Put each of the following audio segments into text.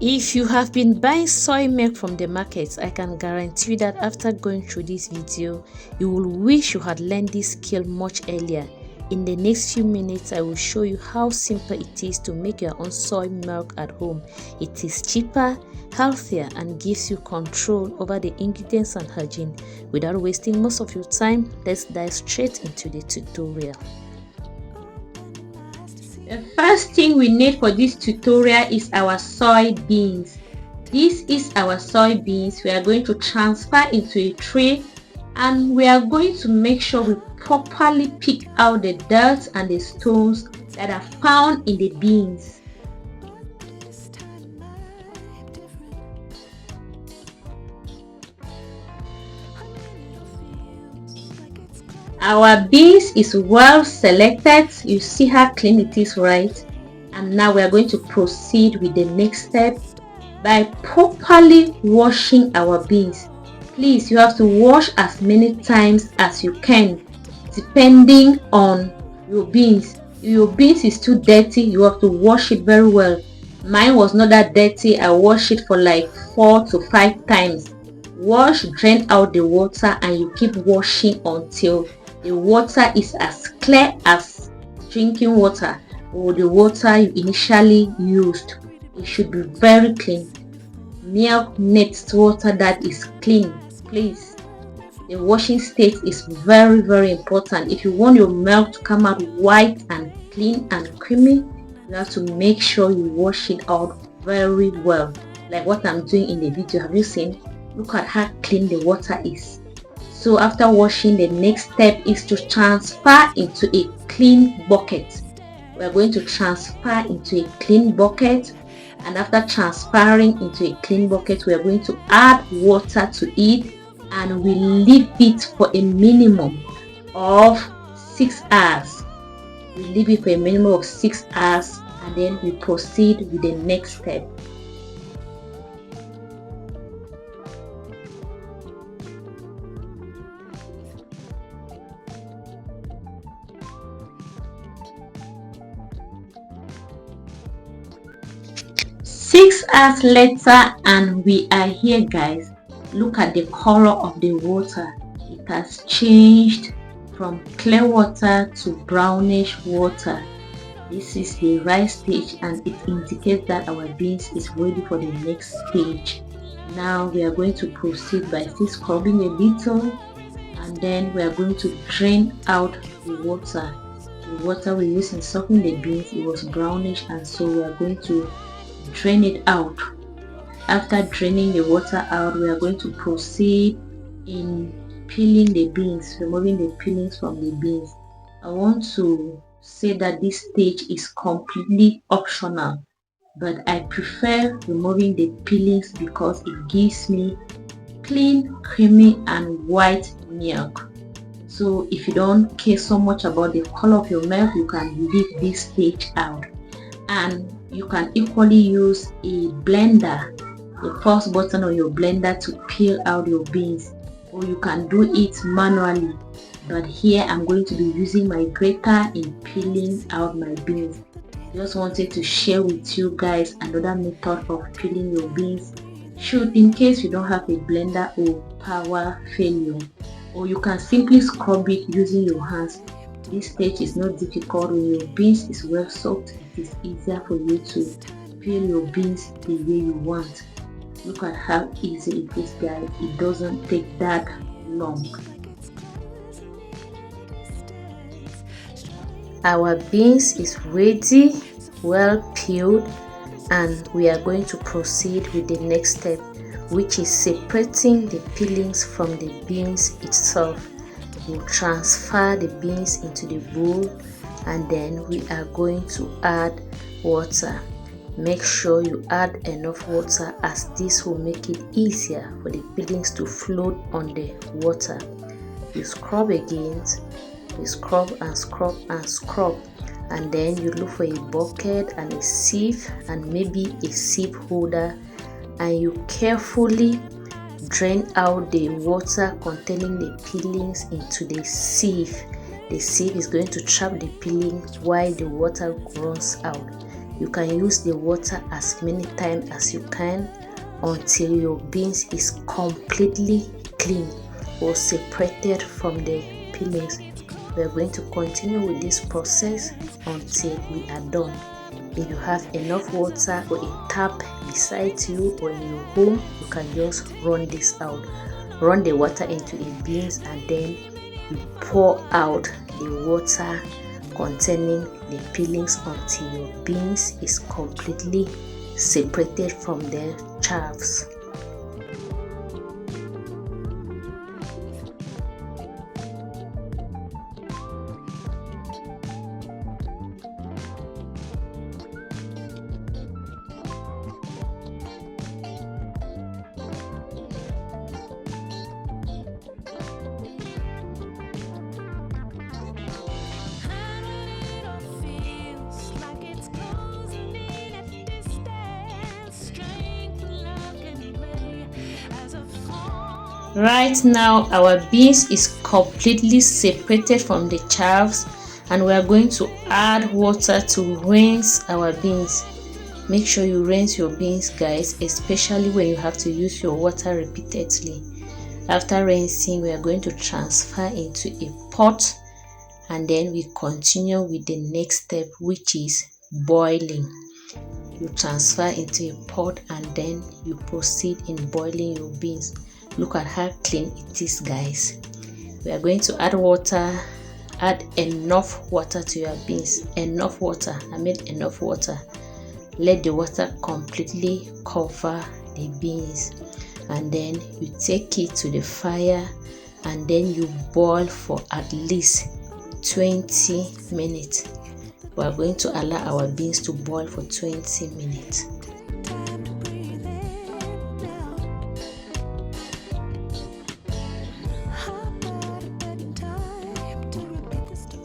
If you have been buying soy milk from the market, I can guarantee you that after going through this video, you will wish you had learned this skill much earlier. In the next few minutes, I will show you how simple it is to make your own soy milk at home. It is cheaper, healthier, and gives you control over the ingredients and hygiene. Without wasting most of your time, let's dive straight into the tutorial. The first thing we need for this tutorial is our soybeans. This is our soybeans. We are going to transfer into a tray and we are going to make sure we properly pick out the dirt and the stones that are found in the beans. Our beans is well selected. You see how clean it is, right? And now we are going to proceed with the next step by properly washing our beans. Please, you have to wash as many times as you can depending on your beans. If your beans is too dirty, you have to wash it very well. Mine was not that dirty. I washed it for like 4 to 5 times. Wash, drain out the water, and you keep washing until the water is as clear as drinking water or the water you initially used. It should be very clean. Milk needs water that is clean, please. The washing state is very, very important. If you want your milk to come out white and clean and creamy, you have to make sure you wash it out very well, like what I'm doing in the video. Have you seen? Look at how clean the water is. So after washing, the next step is to transfer into a clean bucket. We are going to transfer into a clean bucket, and after transferring into a clean bucket, we are going to add water to it and we leave it for a minimum of 6 hours. We leave it for a minimum of 6 hours and then we proceed with the next step. Six hours later and we are here, guys. Look at the color of the water. It has changed from clear water to brownish water. This is the right stage and it indicates that our beans is ready for the next stage. Now we are going to proceed by still scrubbing a little and then we are going to drain out the water. The water we used in soaking the beans, it was brownish, and so we are going to drain it out. After draining the water out, we are going to proceed in peeling the beans, removing the peelings from the beans. I want to say that this stage is completely optional, but I prefer removing the peelings because it gives me clean, creamy and white milk. So if you don't care so much about the color of your milk, you can leave this stage out. And you can equally use a blender, the pulse button on your blender, to peel out your beans, or you can do it manually, but here I'm going to be using my grater in peeling out my beans. Just wanted to share with you guys another method of peeling your beans, should in case you don't have a blender or power failure, or you can simply scrub it using your hands. This stage is not difficult. When your beans is well soaked, it is easier for you to peel your beans the way you want. Look at how easy it is, guys. It doesn't take that long. Our beans is ready, well peeled, and we are going to proceed with the next step, which is separating the peelings from the beans itself. We'll transfer the beans into the bowl and then we are going to add water. Make sure you add enough water, as this will make it easier for the peelings to float on the water. You scrub again, you scrub and scrub and scrub, and then you look for a bucket and a sieve and maybe a sieve holder, and you carefully drain out the water containing the peelings into the sieve. The sieve is going to trap the peelings while the water runs out. You can use the water as many times as you can until your beans is completely clean or separated from the peelings. We are going to continue with this process until we are done. If you have enough water or a tap beside you or in your home, you can just run this out. Run the water into the beans and then you pour out the water containing the peelings until your beans is completely separated from the chaffs. Right now our beans is completely separated from the chaffs, and we are going to add water to rinse our beans. Make sure you rinse your beans, guys, especially when you have to use your water repeatedly. After rinsing, we are going to transfer into a pot, and then we continue with the next step, which is boiling. You transfer into a pot and then you proceed in boiling your beans. Look at how clean it is, guys. We are going to add water. Add enough water to your beans. Enough water. I made enough water. Let the water completely cover the beans, and then you take it to the fire and then you boil for at least 20 minutes. We are going to allow our beans to boil for 20 minutes.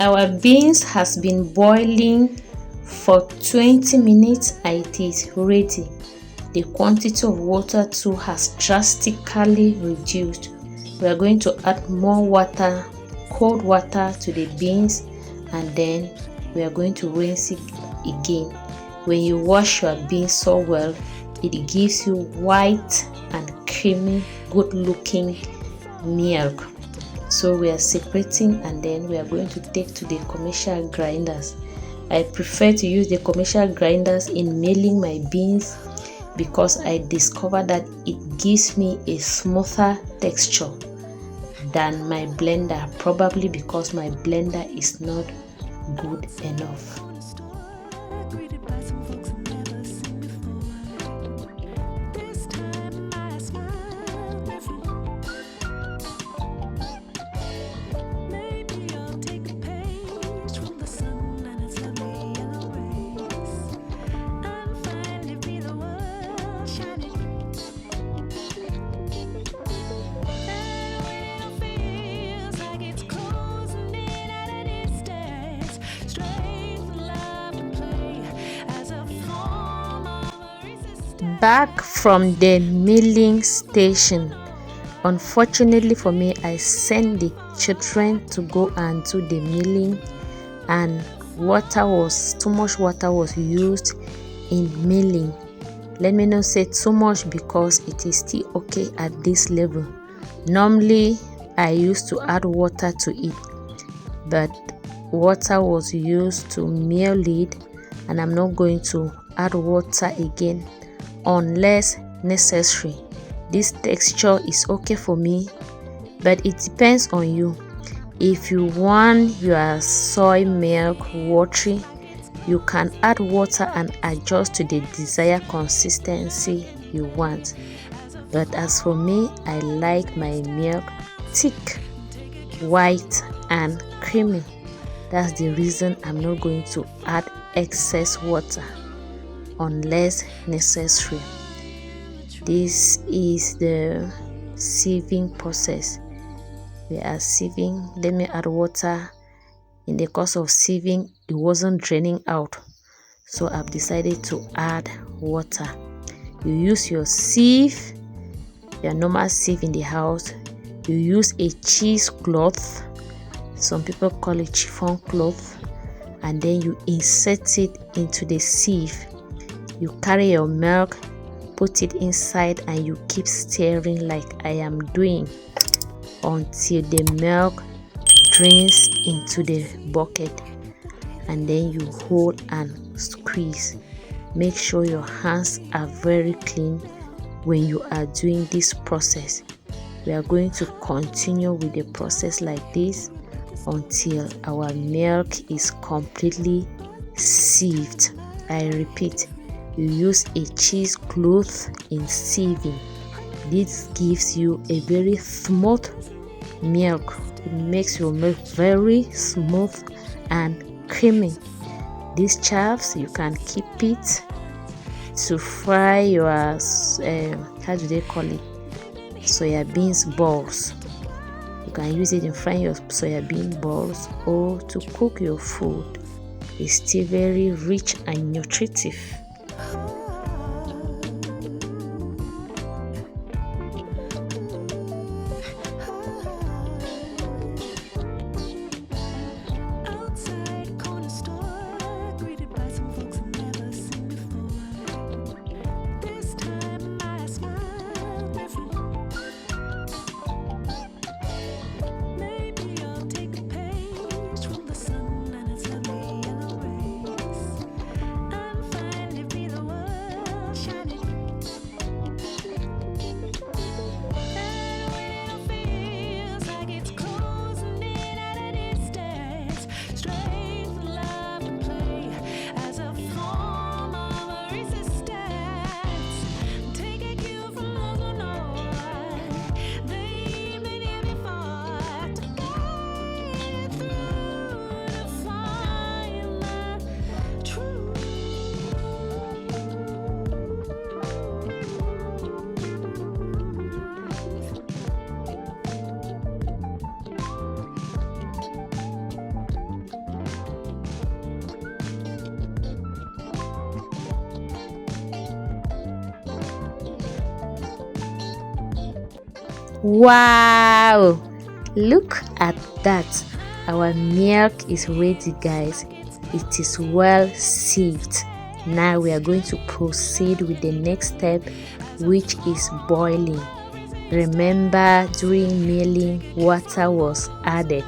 Our beans has been boiling for 20 minutes and it is ready. The quantity of water too has drastically reduced. We are going to add more water, cold water, to the beans, and then we are going to rinse it again. When you wash your beans so well, it gives you white and creamy, good looking milk. So we are separating and then we are going to take to the commercial grinders. I prefer to use the commercial grinders in milling my beans because I discovered that it gives me a smoother texture than my blender, probably because my blender is not good enough. Back from the milling station. Unfortunately for me, I sent the children to go and do the milling, and too much water was used in milling. Let me not say too much because it is still okay at this level. Normally I used to add water to it, but water was used to mill it, and I'm not going to add water again unless necessary. This texture is okay for me, but it depends on you. If you want your soy milk watery, you can add water and adjust to the desired consistency you want. But as for me, I like my milk thick, white and creamy. That's the reason I'm not going to add excess water unless necessary. This is the sieving process. We are sieving. Let me add water. In the course of sieving, it wasn't draining out, so I've decided to add water. You use your sieve, your normal sieve in the house. You use a cheesecloth, some people call it chiffon cloth, and then you insert it into the sieve. You carry your milk, put it inside, and you keep stirring like I am doing until the milk drains into the bucket, and then you hold and squeeze. Make sure your hands are very clean when you are doing this process. We are going to continue with the process like this until our milk is completely sieved. I repeat, you use a cheesecloth in sieving. This gives you a very smooth milk. It makes your milk very smooth and creamy. These chaffs, you can keep it to fry your how do they call it, soya beans balls. You can use it in frying your soya bean balls or to cook your food. It's still very rich and nutritive. Wow, look at that. Our milk is ready, guys. It is well sieved. Now we are going to proceed with the next step, which is boiling. Remember, during milling, water was added,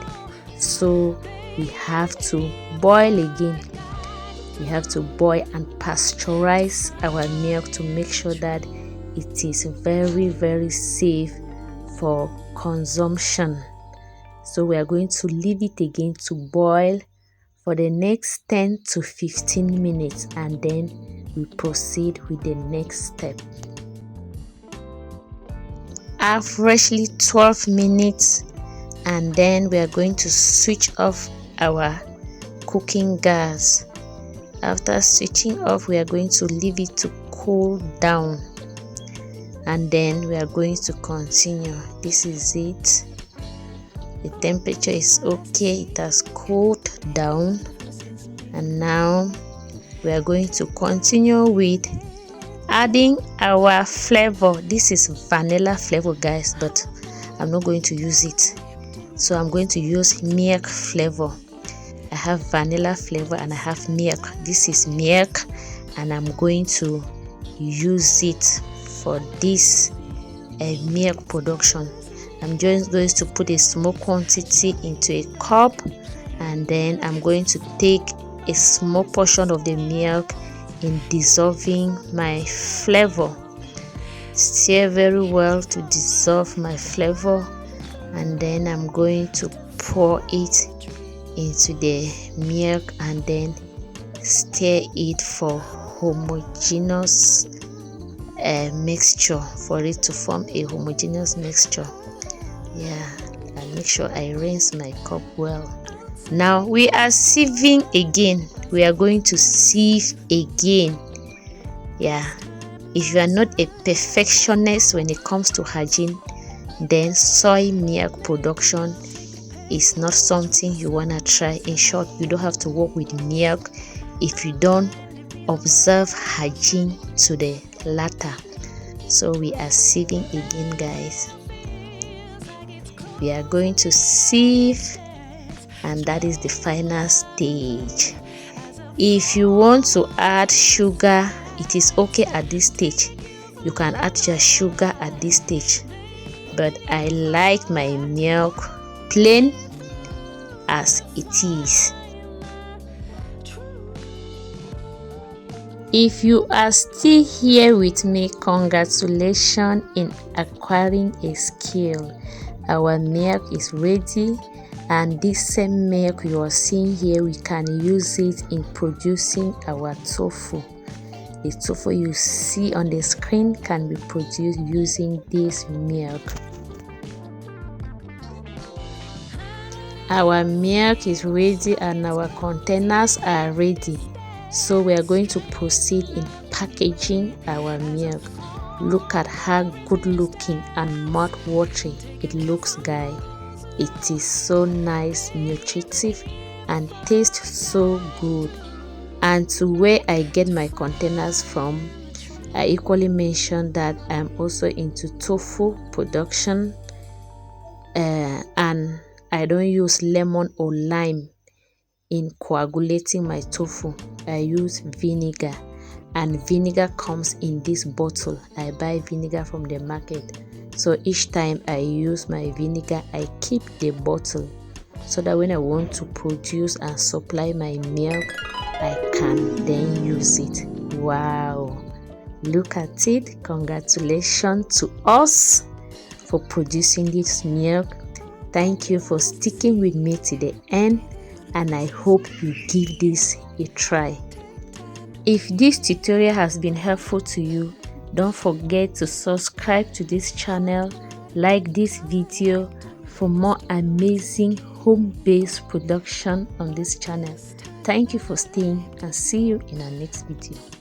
so we have to boil again. We have to boil and pasteurize our milk to make sure that it is very safe for consumption. So we are going to leave it again to boil for the next 10 to 15 minutes, and then we proceed with the next step. Averagely 12 minutes, and then we are going to switch off our cooking gas. After switching off, we are going to leave it to cool down, and then we are going to continue. This is it. The temperature is okay, it has cooled down, and now we are going to continue with adding our flavor. This is vanilla flavor, guys, but I'm not going to use it, so I'm going to use milk flavor. I have vanilla flavor and I have milk. This is milk, and I'm going to use it for this milk production. I'm just going to put a small quantity into a cup, and then I'm going to take a small portion of the milk in dissolving my flavor. Stir very well to dissolve my flavor, and then I'm going to pour it into the milk and then stir it for homogeneous mixture, for it to form a homogeneous mixture. And make sure I rinse my cup well. Now we are sieving again. We are going to sieve again. If you are not a perfectionist when it comes to hygiene, then soy milk production is not something you want to try. In short, you don't have to work with milk if you don't observe hygiene to the latter. So we are sieving again, guys. We are going to sieve, and that is the final stage. If you want to add sugar, it is okay at this stage. You can add your sugar at this stage, but I like my milk plain as it is. If you are still here with me, congratulations in acquiring a skill. Our milk is ready, and this same milk you are seeing here, we can use it in producing our tofu. The tofu you see on the screen can be produced using this milk. Our milk is ready and our containers are ready. So we are going to proceed in packaging our milk. Look at how good looking and mouth-watering it looks, guys. It is so nice, nutritive, and tastes so good. And to where I get my containers from, I equally mentioned that I'm also into tofu production, and I don't use lemon or lime in coagulating my tofu. I use vinegar, and vinegar comes in this bottle. I buy vinegar from the market, so each time I use my vinegar, I keep the bottle so that when I want to produce and supply my milk, I can then use it. Wow, look at it. Congratulations to us for producing this milk. Thank you for sticking with me to the end, and I hope you give this a try. If this tutorial has been helpful to you, don't forget to subscribe to this channel, like this video for more amazing home-based production on this channel. Thank you for staying, and see you in our next video.